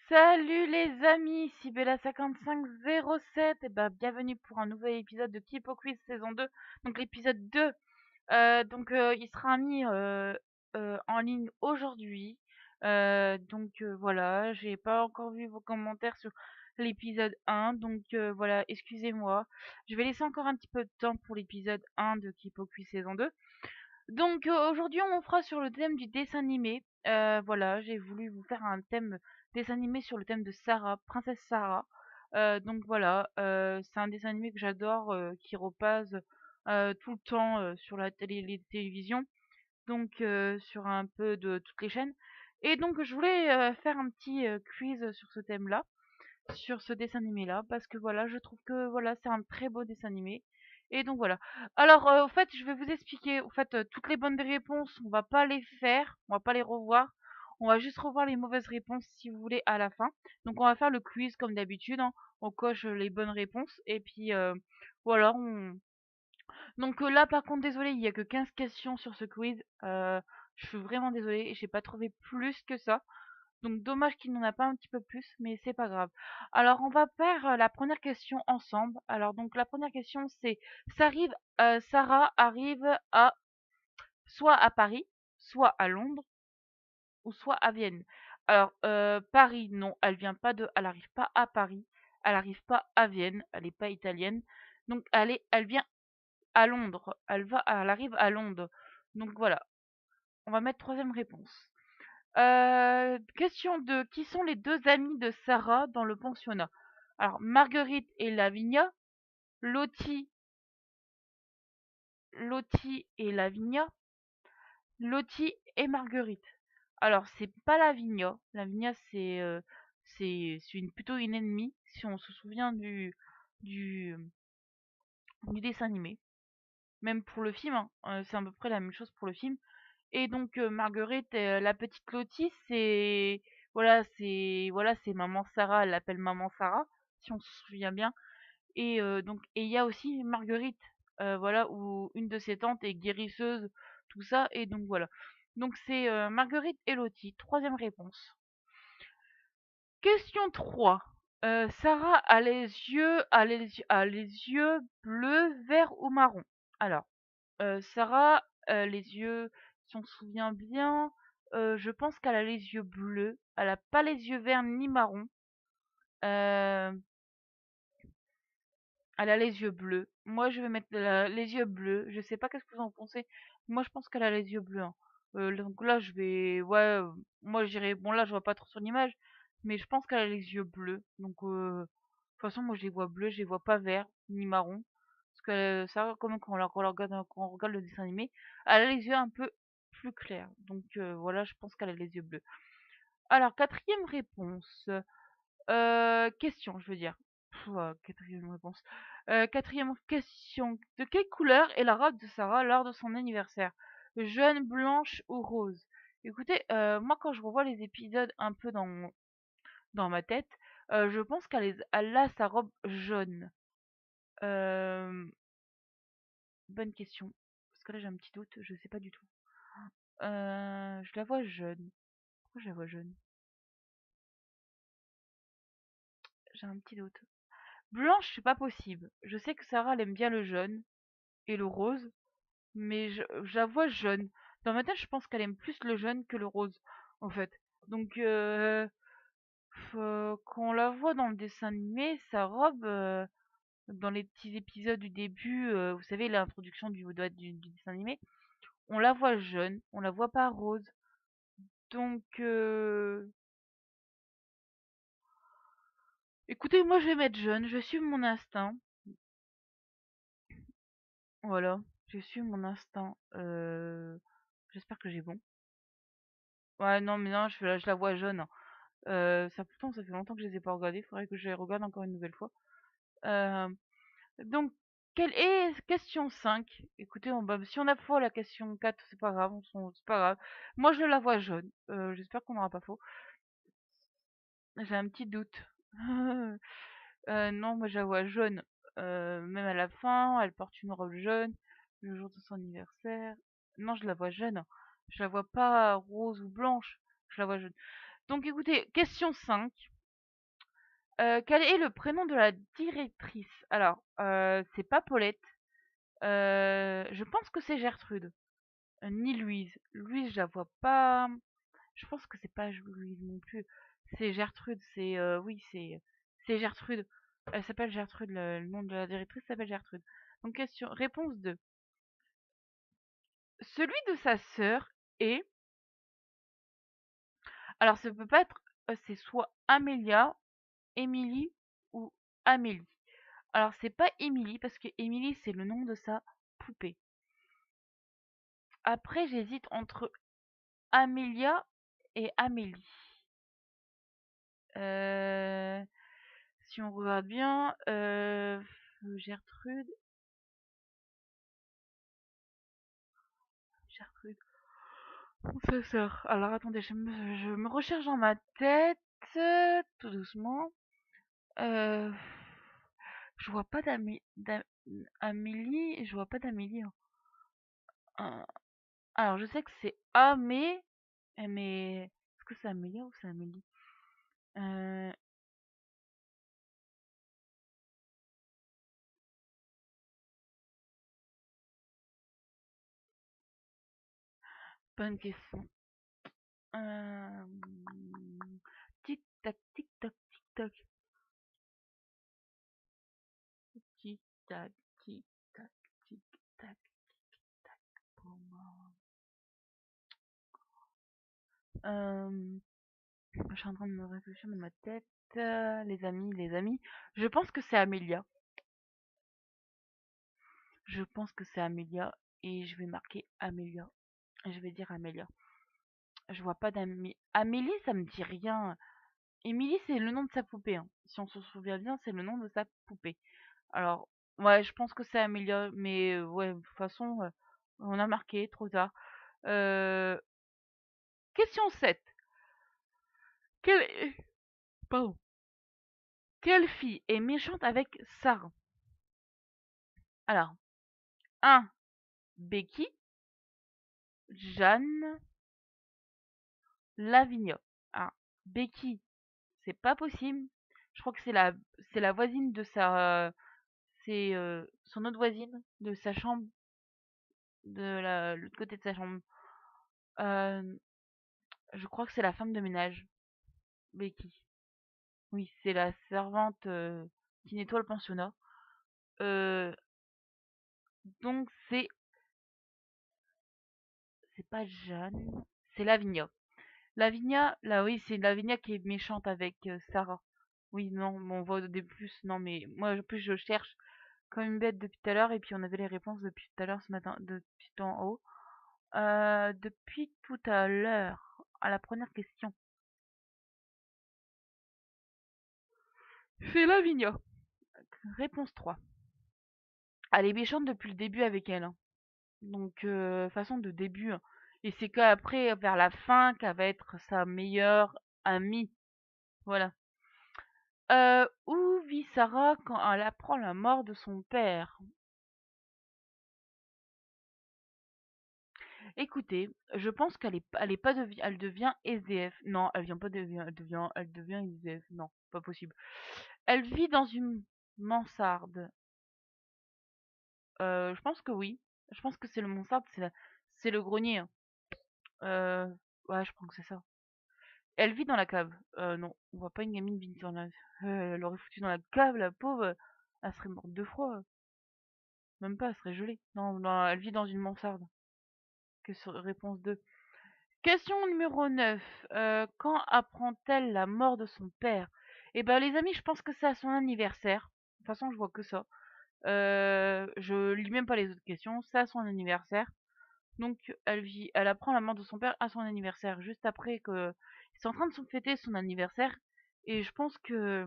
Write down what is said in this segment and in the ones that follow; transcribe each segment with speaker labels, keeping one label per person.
Speaker 1: Salut les amis, ici Bella5507 et bienvenue pour un nouvel épisode de Kipo Quiz saison 2, donc l'épisode 2. Il sera mis en ligne aujourd'hui. Voilà, j'ai pas encore vu vos commentaires sur l'épisode 1, voilà, excusez-moi. Je vais laisser encore un petit peu de temps pour l'épisode 1 de Kipo Quiz saison 2. Aujourd'hui on fera sur le thème du dessin animé. Voilà, j'ai voulu vous faire un thème dessin animé sur le thème de Sarah, Princesse Sarah. Voilà, c'est un dessin animé que j'adore, qui repasse tout le temps sur la télé, les télévisions, sur un peu de toutes les chaînes. Et donc je voulais faire un petit quiz sur ce thème-là, sur ce dessin animé-là, parce que voilà, je trouve que voilà, c'est un très beau dessin animé. Et donc voilà. Alors, au fait, je vais vous expliquer. Au fait, toutes les bonnes réponses, on va pas les faire, on va pas les revoir. On va juste revoir les mauvaises réponses si vous voulez à la fin. Donc on va faire le quiz comme d'habitude, hein. On coche les bonnes réponses et puis voilà. Là, par contre, désolé, il y a que 15 questions sur ce quiz. Je suis vraiment désolée, j'ai pas trouvé plus que ça. Donc dommage qu'il n'en a pas un petit peu plus, mais c'est pas grave. Alors on va faire la première question ensemble. Alors donc la première question c'est Sarah arrive à soit à Paris, soit à Londres, ou soit à Vienne. Alors Paris, non, elle arrive pas à Paris, elle arrive pas à Vienne, elle est pas italienne. Donc elle vient à Londres, elle arrive à Londres. Donc voilà, on va mettre troisième réponse. Question 2. Qui sont les deux amies de Sarah dans le pensionnat? Alors, Marguerite et Lavinia, Lottie, Lottie et Lavinia, Lottie et Marguerite. Alors, c'est pas Lavinia. Lavinia, plutôt une ennemie, si on se souvient du, du dessin animé. Même pour le film, hein, c'est à peu près la même chose pour le film. Et donc Marguerite, la petite Lottie, c'est maman Sarah, elle l'appelle maman Sarah, si on se souvient bien. Et il y a aussi Marguerite, voilà, où une de ses tantes est guérisseuse, tout ça, et donc voilà. Donc c'est Marguerite et Lottie, troisième réponse. Question 3. Sarah a les yeux bleus, verts ou marron. Alors, Sarah, les yeux, si on se souvient bien, je pense qu'elle a les yeux bleus. Elle a pas les yeux verts ni marrons. Euh, Elle a les yeux bleus. Moi, je vais mettre les yeux bleus. Je sais pas qu'est-ce que vous en pensez. Moi, je pense qu'elle a les yeux bleus, hein. Donc là, je vais, ouais, moi, je dirais, bon là, je vois pas trop sur l'image, mais je pense qu'elle a les yeux bleus. De toute façon, moi, je les vois bleus, je les vois pas verts ni marrons. Parce que ça, comme quand on regarde le dessin animé, elle a les yeux un peu plus clairs. Voilà, je pense qu'elle a les yeux bleus. Alors, quatrième réponse. Question, je veux dire. Quatrième réponse. Quatrième question. De quelle couleur est la robe de Sarah lors de son anniversaire? Jaune, blanche ou rose? Écoutez, moi quand je revois les épisodes un peu dans ma tête, je pense elle a sa robe jaune. Hem, Bonne question. Parce que là j'ai un petit doute, je sais pas du tout. Je la vois jaune. Pourquoi je la vois jaune? J'ai un petit doute. Blanche, c'est pas possible. Je sais que Sarah, elle aime bien le jaune et le rose, mais je la vois jaune. Dans ma tête, je pense qu'elle aime plus le jaune que le rose, en fait. Donc, quand on la voit dans le dessin animé, sa robe, dans les petits épisodes du début, vous savez, l'introduction du dessin animé, on la voit jaune, on la voit pas rose. Donc, écoutez, moi je vais mettre jaune, je suis mon instinct. Voilà, je suis mon instinct. J'espère que j'ai bon. Ouais, non, mais non, je la vois jaune, hein. Pourtant, ça fait longtemps que je les ai pas regardés. Faudrait que je les regarde encore une nouvelle fois. Euh, donc, quelle est question 5? Écoutez, si on a faux à la question 4, c'est pas grave, c'est pas grave. Moi, je la vois jaune. J'espère qu'on n'aura pas faux. J'ai un petit doute. Non, moi, je la vois jaune. Même à la fin, elle porte une robe jaune. Le jour de son anniversaire. Non, je la vois jaune. Je la vois pas rose ou blanche. Je la vois jaune. Donc, écoutez, question 5. Quel est le prénom de la directrice? Alors, c'est pas Paulette. Je pense que c'est Gertrude. Ni Louise. Louise, je la vois pas. Je pense que c'est pas Louise non plus. C'est Gertrude. Oui, c'est Gertrude. Elle s'appelle Gertrude. Le nom de la directrice s'appelle Gertrude. Donc réponse 2. Celui de sa sœur est. Alors, ça peut pas être. C'est soit Amélia, Émilie ou Amélie. Alors, c'est pas Émilie, parce que Émilie, c'est le nom de sa poupée. Après, j'hésite entre Amélia et Amélie. Euh, Si on regarde bien, Gertrude. Gertrude. Sa sœur. Alors, attendez, je me recherche dans ma tête, tout doucement. Euh, je vois pas d'Amélie, et je vois pas d'Amélie, hein. Euh, Alors, je sais que c'est mais est-ce que c'est Amélia ou c'est Amélie? Euh, Bonne question. Euh, Tic tac, tic tac, tic tac, tic tac, tic tac, tic tac, tac. Pour moi. Je suis en train de me réfléchir dans ma tête. Les amis, les amis. Je pense que c'est Amélia. Je pense que c'est Amélia. Et je vais marquer Amélia. Je vais dire Amélia. Je vois pas d'Amélie. Amélie, ça me dit rien. Émilie, c'est le nom de sa poupée, hein. Si on se souvient bien, c'est le nom de sa poupée. Alors, ouais, je pense que c'est Amélia, mais ouais, de toute façon, on a marqué, trop tard. Euh, Question 7. Quelle... Pardon. Quelle fille est méchante avec Sarah? Alors, 1. Becky, Jeanne, Lavinia. Ah, Becky, c'est pas possible. Je crois que c'est la voisine de c'est son autre voisine de sa chambre, l'autre côté de sa chambre. Euh, je crois que c'est la femme de ménage, Becky. Oui, c'est la servante qui nettoie le pensionnat. Euh, donc c'est pas Jeanne, c'est Lavinia. Lavinia, là oui, c'est Lavinia qui est méchante avec Sarah. Oui, non, on voit des plus, non, mais moi en plus je cherche comme une bête depuis tout à l'heure et puis on avait les réponses depuis tout à l'heure ce matin, depuis tout en haut. Depuis tout à l'heure, à la première question. C'est Lavinia. Réponse 3. Elle est méchante depuis le début avec elle, hein. Donc, façon de début, hein. Et c'est qu'après, vers la fin, qu'elle va être sa meilleure amie. Voilà. Où vit Sarah quand elle apprend la mort de son père? Écoutez, je pense elle est pas elle devient SDF. Non, elle vient pas devenir, elle devient SDF. Non, pas possible. Elle vit dans une mansarde. Je pense que oui. Je pense que c'est le mansarde, c'est le grenier, hein. Euh, ouais, je pense que c'est ça. Elle vit dans la cave. Non, on voit pas une gamine vivre dans la. Elle l'aurait foutue dans la cave, la pauvre. Elle serait morte de froid. Même pas, elle serait gelée. Non, non, elle vit dans une mansarde. Réponse 2. Question numéro 9. Quand apprend-elle la mort de son père? Eh ben les amis, je pense que c'est à son anniversaire. De toute façon, je vois que ça. Je lis même pas les autres questions. C'est à son anniversaire. Donc elle apprend la mort de son père à son anniversaire, juste après que ils sont en train de se fêter son anniversaire. Et je pense que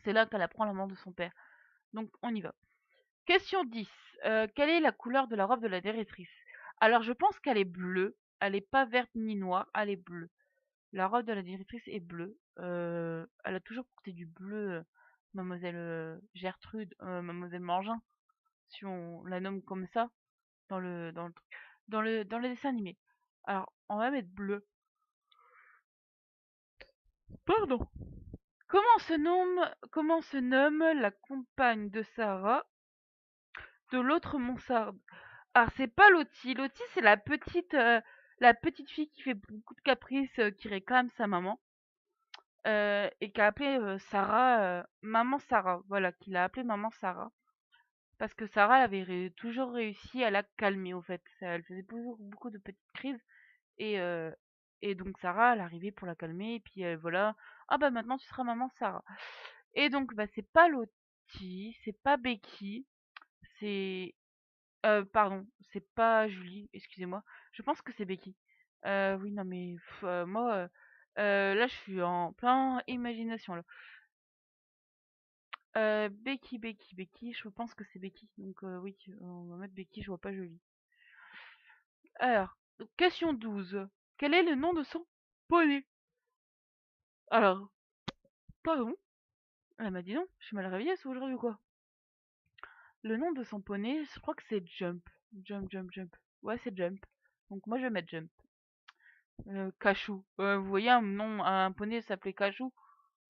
Speaker 1: c'est là qu'elle apprend la mort de son père. Donc on y va. Question 10. Quelle est la couleur de la robe de la directrice? Alors je pense qu'elle est bleue. Elle est pas verte ni noire, elle est bleue. La robe de la directrice est bleue. Elle a toujours porté du bleu, mademoiselle Gertrude, mademoiselle Mangin, si on la nomme comme ça, dans le dessin animé. Alors, on va mettre bleu. Pardon. Comment se nomme la compagne de Sarah de l'autre mansarde? Alors, c'est pas Lottie. Lottie, c'est la petite fille qui fait beaucoup de caprices, qui réclame sa maman. Et qui a appelé Sarah, maman Sarah, voilà, qu'il a appelé maman Sarah, parce que Sarah elle avait toujours réussi à la calmer, au fait. Elle faisait toujours beaucoup de petites crises, et, euh, et donc Sarah, elle arrivait pour la calmer, et puis voilà, ah bah maintenant tu seras maman Sarah. Et donc, bah c'est pas Lottie, c'est pas Becky, c'est, pardon, c'est pas Julie, excusez-moi, je pense que c'est Becky. Oui, non mais moi, là je suis en plein imagination là. Becky, je pense que c'est Becky. Donc oui, on va mettre Becky, je vois pas Jolie. Alors, question 12. Quel est le nom de son poney? Alors, pardon, elle m'a dit non, je suis mal réveillée c'est aujourd'hui ou quoi? Le nom de son poney, je crois que c'est Jump. Jump, Jump, Jump. Ouais, c'est Jump. Donc moi je vais mettre Jump. Cachou. Vous voyez un poney s'appelait Cachou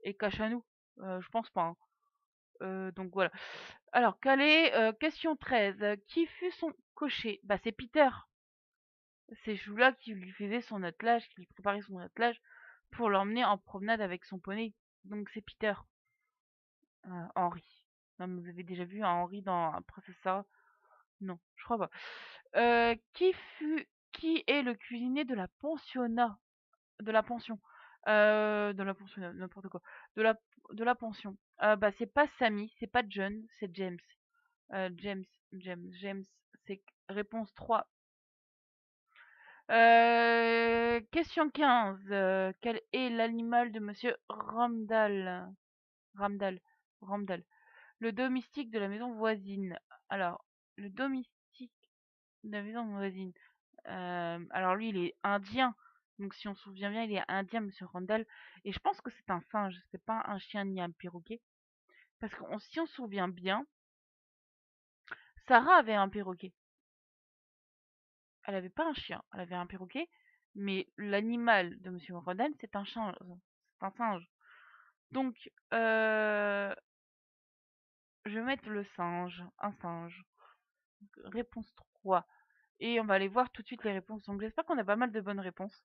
Speaker 1: et Cachanou. Je pense pas, hein. Donc voilà. Alors, question 13. Qui fut son cocher? Bah c'est Peter. C'est Chula qui lui faisait son attelage, qui lui préparait son attelage pour l'emmener en promenade avec son poney. Donc c'est Peter. Henri. Non, mais vous avez déjà vu un Henri dans Princesse Sarah? Non, je crois pas. Qui est le cuisinier de la pension? De la pensionnat, n'importe quoi. De la, de la pension. Bah c'est pas Sammy, c'est pas John, c'est James. James, James. C'est réponse 3. Question 15. Quel est l'animal de Monsieur Ramdal? Ramdal. Ramdal. Le domestique de la maison voisine. Alors, le domestique de la maison voisine. Alors lui, il est indien. Donc si on se souvient bien, il est indien, Monsieur Randall. Et je pense que c'est un singe. C'est pas un chien ni un perroquet. Parce que si on se souvient bien, Sarah avait un perroquet. Elle avait pas un chien. Elle avait un perroquet. Mais l'animal de Monsieur Randall, c'est un chien. C'est un singe. Donc, je vais mettre le singe, un singe. Réponse 3. Et on va aller voir tout de suite les réponses. Donc j'espère qu'on a pas mal de bonnes réponses.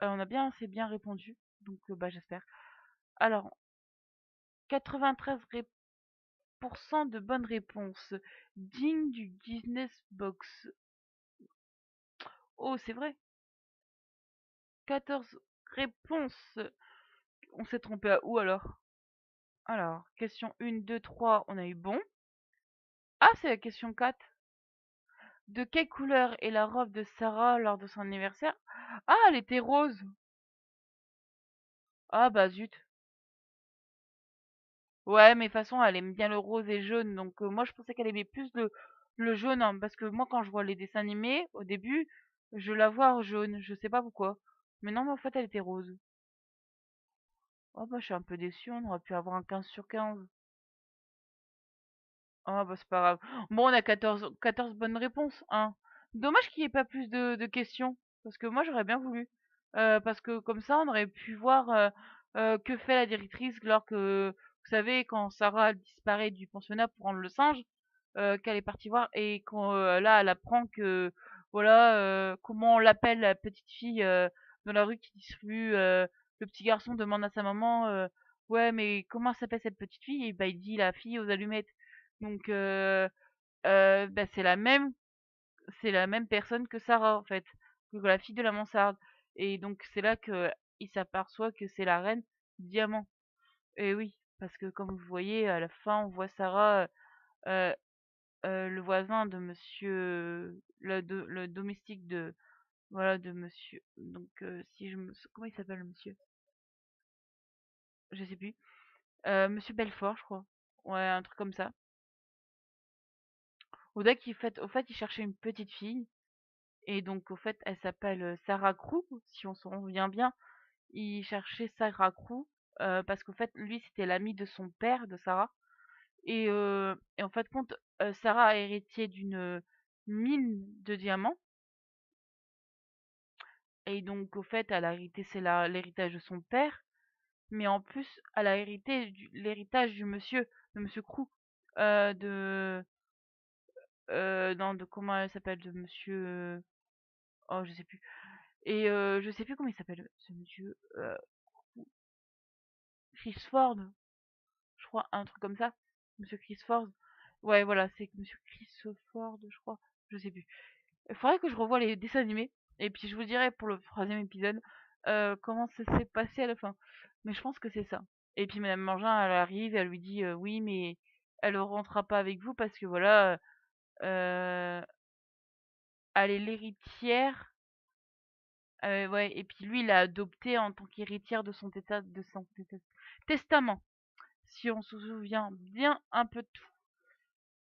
Speaker 1: On a bien assez bien répondu. Donc bah j'espère. Alors, 93% de bonnes réponses. Digne du Guinness Box. Oh, c'est vrai. 14 réponses. On s'est trompé à où alors? Alors, question 1, 2, 3, on a eu bon. Ah, c'est la question 4. De quelle couleur est la robe de Sarah lors de son anniversaire? Ah, elle était rose. Ah bah zut. Ouais, mais de toute façon, elle aime bien le rose et jaune. Donc moi, je pensais qu'elle aimait plus le jaune, hein, parce que moi, quand je vois les dessins animés, au début, Je la vois en jaune, je sais pas pourquoi. Mais non, mais en fait, elle était rose. Oh bah, je suis un peu déçue, on aurait pu avoir un 15/15. Ah bah, c'est pas grave. Bon, on a 14 bonnes réponses, hein. Dommage qu'il n'y ait pas plus de questions, parce que moi, j'aurais bien voulu. Parce que comme ça, on aurait pu voir que fait la directrice lors que, vous savez, quand Sarah disparaît du pensionnat pour rendre le singe, qu'elle est partie voir, et quand là, elle apprend que, voilà, comment on l'appelle, la petite fille dans la rue qui distribue, le petit garçon demande à sa maman, ouais, mais comment s'appelle cette petite fille? Et bah, il dit la fille aux allumettes. Donc, bah, c'est la même personne que Sarah, en fait, que la fille de la mansarde. Et donc, c'est là que il s'aperçoit que c'est la reine Diamant. Et oui, parce que comme vous voyez, à la fin, on voit Sarah, euh, le voisin de monsieur, le domestique de, voilà, de monsieur. Donc, si je me, comment il s'appelle, le monsieur? Je sais plus. Monsieur Belfort, je crois. Ouais, un truc comme ça. Au fait, il cherchait une petite fille. Et donc, au fait, elle s'appelle Sarah Crew, si on s'en souvient bien. Il cherchait Sarah Crew parce qu'au fait, lui, c'était l'ami de son père, de Sarah. Et en fait, compte, Sarah a hérité d'une mine de diamants. Et donc, au fait, elle a hérité, c'est l'héritage de son père. Mais en plus, elle a hérité l'héritage de monsieur Crew. De, non, de comment elle s'appelle, de monsieur, oh, je sais plus. Et je sais plus comment il s'appelle, ce monsieur. Chris Ford, je crois, un truc comme ça. Monsieur Chris Ford. Ouais, voilà, c'est Monsieur Chris Ford, je crois. Je sais plus. Il faudrait que je revoie les dessins animés. Et puis je vous dirai pour le troisième épisode comment ça s'est passé à la fin. Mais je pense que c'est ça. Et puis Madame Mangin, elle arrive, elle lui dit oui, mais elle ne rentrera pas avec vous parce que voilà, euh, elle est l'héritière. Ouais, et puis lui, il l'a adoptée en tant qu'héritière de son testament. Si on se souvient bien un peu de tout.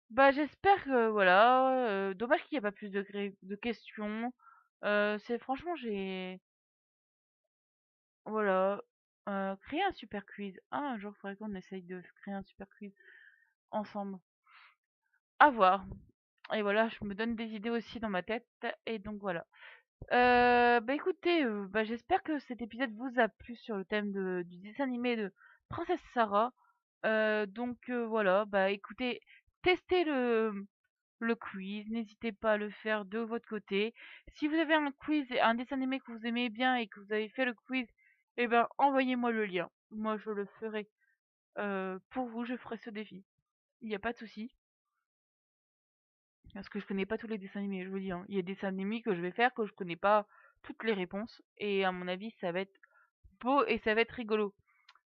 Speaker 1: Bah j'espère que voilà, dommage qu'il n'y ait pas plus de questions. C'est franchement j'ai voilà, créer un super quiz. Ah, un jour il faudrait qu'on essaye de créer un super quiz ensemble. À voir. Et voilà, je me donne des idées aussi dans ma tête. Et donc voilà. Bah écoutez, bah, j'espère que cet épisode vous a plu sur le thème du dessin animé de Princesse Sarah. Donc voilà, bah écoutez, testez le quiz, n'hésitez pas à le faire de votre côté. Si vous avez un quiz, un dessin animé que vous aimez bien et que vous avez fait le quiz, eh ben envoyez-moi le lien. Moi je le ferai pour vous, je ferai ce défi. Il n'y a pas de souci. Parce que je connais pas tous les dessins animés, je vous dis, hein. Il y a des dessins animés que je vais faire que je connais pas toutes les réponses. Et à mon avis, ça va être beau et ça va être rigolo.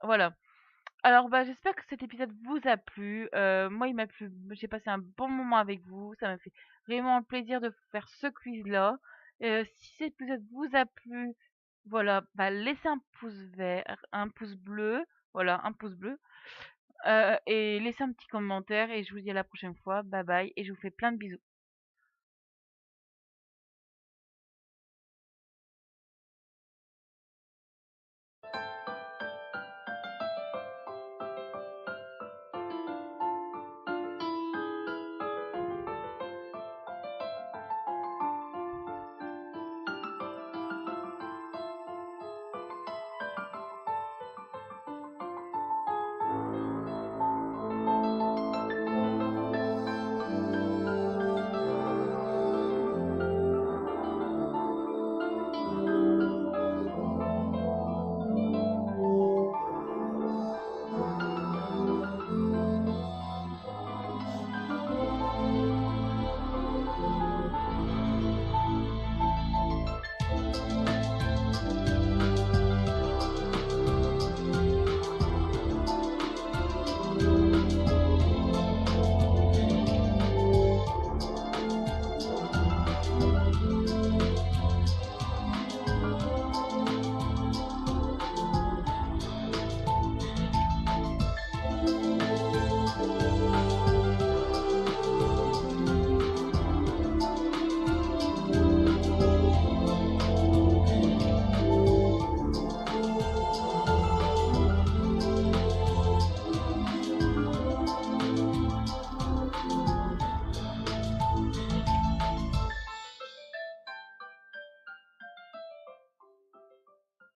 Speaker 1: Voilà. Alors, bah, j'espère que cet épisode vous a plu. Moi, il m'a plu. J'ai passé un bon moment avec vous. Ça m'a fait vraiment plaisir de faire ce quiz-là. Si cet épisode vous a plu, voilà, bah, laissez un pouce vert, un pouce bleu. Voilà, un pouce bleu. Et laissez un petit commentaire. Et je vous dis à la prochaine fois. Bye bye. Et je vous fais plein de bisous.